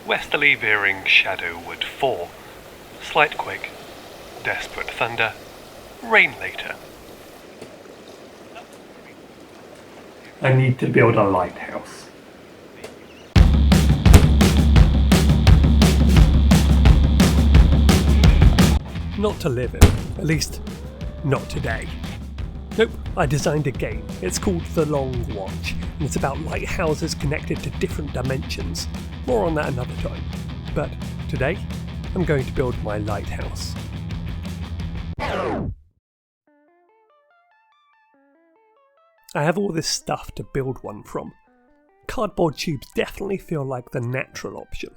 westerly veering shadow would fall. Slight quake, desperate thunder, rain later. I need to build a lighthouse. Not to live in, at least not today. Nope, I designed a game. It's called The Long Watch, and it's about lighthouses connected to different dimensions. More on that another time. But today, I'm going to build my lighthouse. I have all this stuff to build one from. Cardboard tubes definitely feel like the natural option.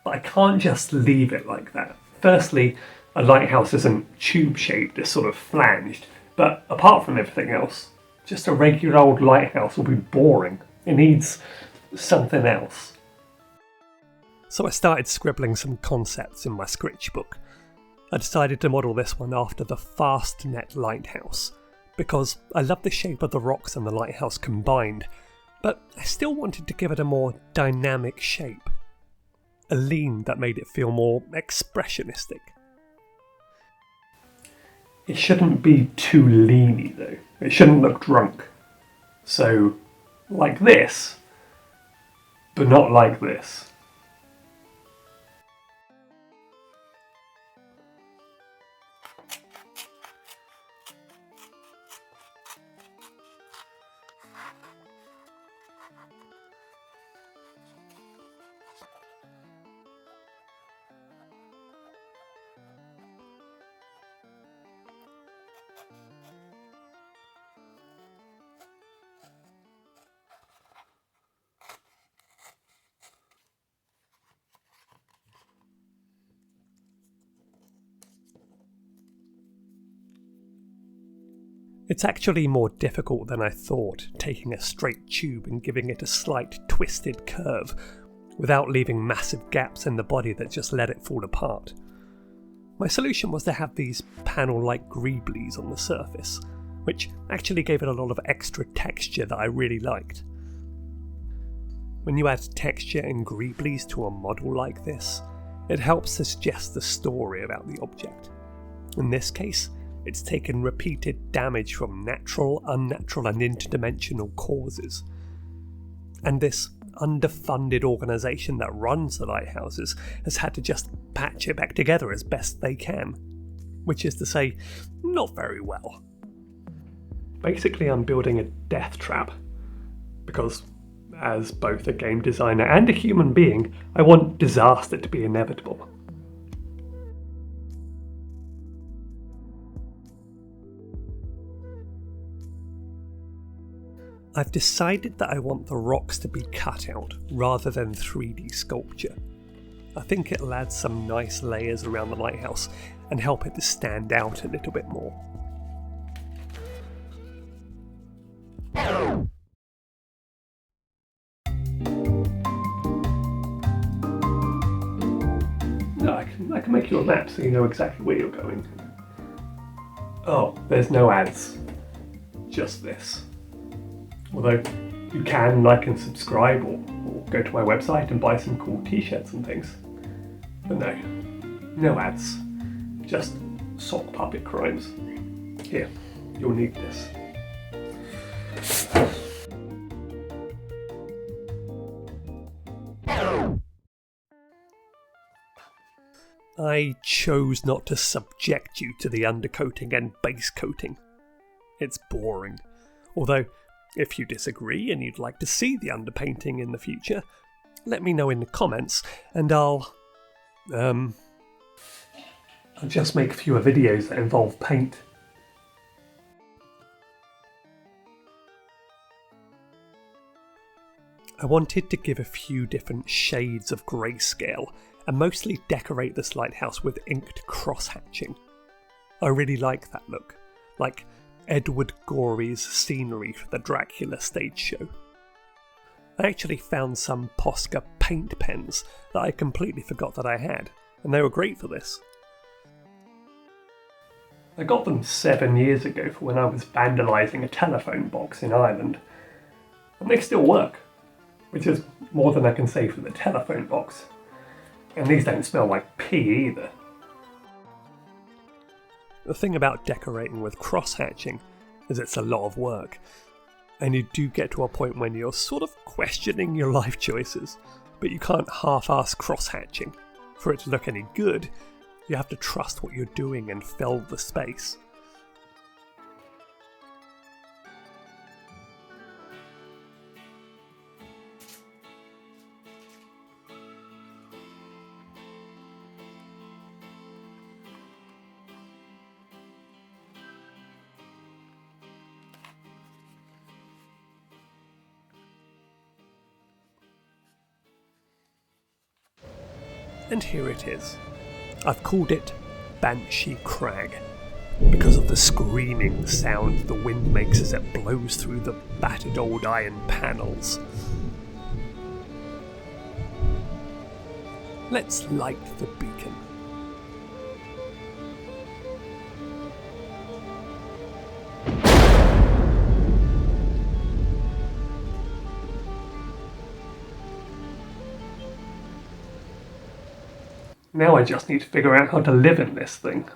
But I can't just leave it like that. Firstly, a lighthouse isn't tube-shaped, it's sort of flanged. But apart from everything else, just a regular old lighthouse will be boring. It needs something else. So I started scribbling some concepts in my Scratchbook. I decided to model this one after the Fastnet lighthouse, because I love the shape of the rocks and the lighthouse combined, but I still wanted to give it a more dynamic shape. A lean that made it feel more expressionistic. It shouldn't be too leany though. It shouldn't look drunk. So, like this, but not like this. It's actually more difficult than I thought, taking a straight tube and giving it a slight twisted curve, without leaving massive gaps in the body that just let it fall apart. My solution was to have these panel-like greeblies on the surface, which actually gave it a lot of extra texture that I really liked. When you add texture and greeblies to a model like this, it helps to suggest the story about the object. In this case, it's taken repeated damage from natural, unnatural and interdimensional causes. And this underfunded organisation that runs the lighthouses has had to just patch it back together as best they can. Which is to say, not very well. Basically, I'm building a death trap. Because, as both a game designer and a human being, I want disaster to be inevitable. I've decided that I want the rocks to be cut out rather than 3D sculpture. I think it'll add some nice layers around the lighthouse and help it to stand out a little bit more. No, I can make you a map so you know exactly where you're going. Oh, there's no ads. Just this. Although you can like and subscribe or go to my website and buy some cool t-shirts and things. But no ads. Just sock puppet crimes. Here, you'll need this. I chose not to subject you to the undercoating and base coating. It's boring. Although, if you disagree and you'd like to see the underpainting in the future, let me know in the comments and I'll just make fewer videos that involve paint. I wanted to give a few different shades of grayscale and mostly decorate this lighthouse with inked cross-hatching. I really like that look, like Edward Gorey's scenery for the Dracula stage show. I actually found some Posca paint pens that I completely forgot that I had, and they were great for this. I got them 7 years ago for when I was vandalising a telephone box in Ireland, and they still work. which is more than I can say for the telephone box. And these don't smell like pee either. The thing about decorating with cross-hatching is it's a lot of work, and you do get to a point when you're sort of questioning your life choices, but you can't half-ass cross-hatching. For it to look any good, you have to trust what you're doing and fill the space. And here it is. I've called it Banshee Crag, because of the screaming sound the wind makes as it blows through the battered old iron panels. Let's light the beacon. Now I just need to figure out how to live in this thing.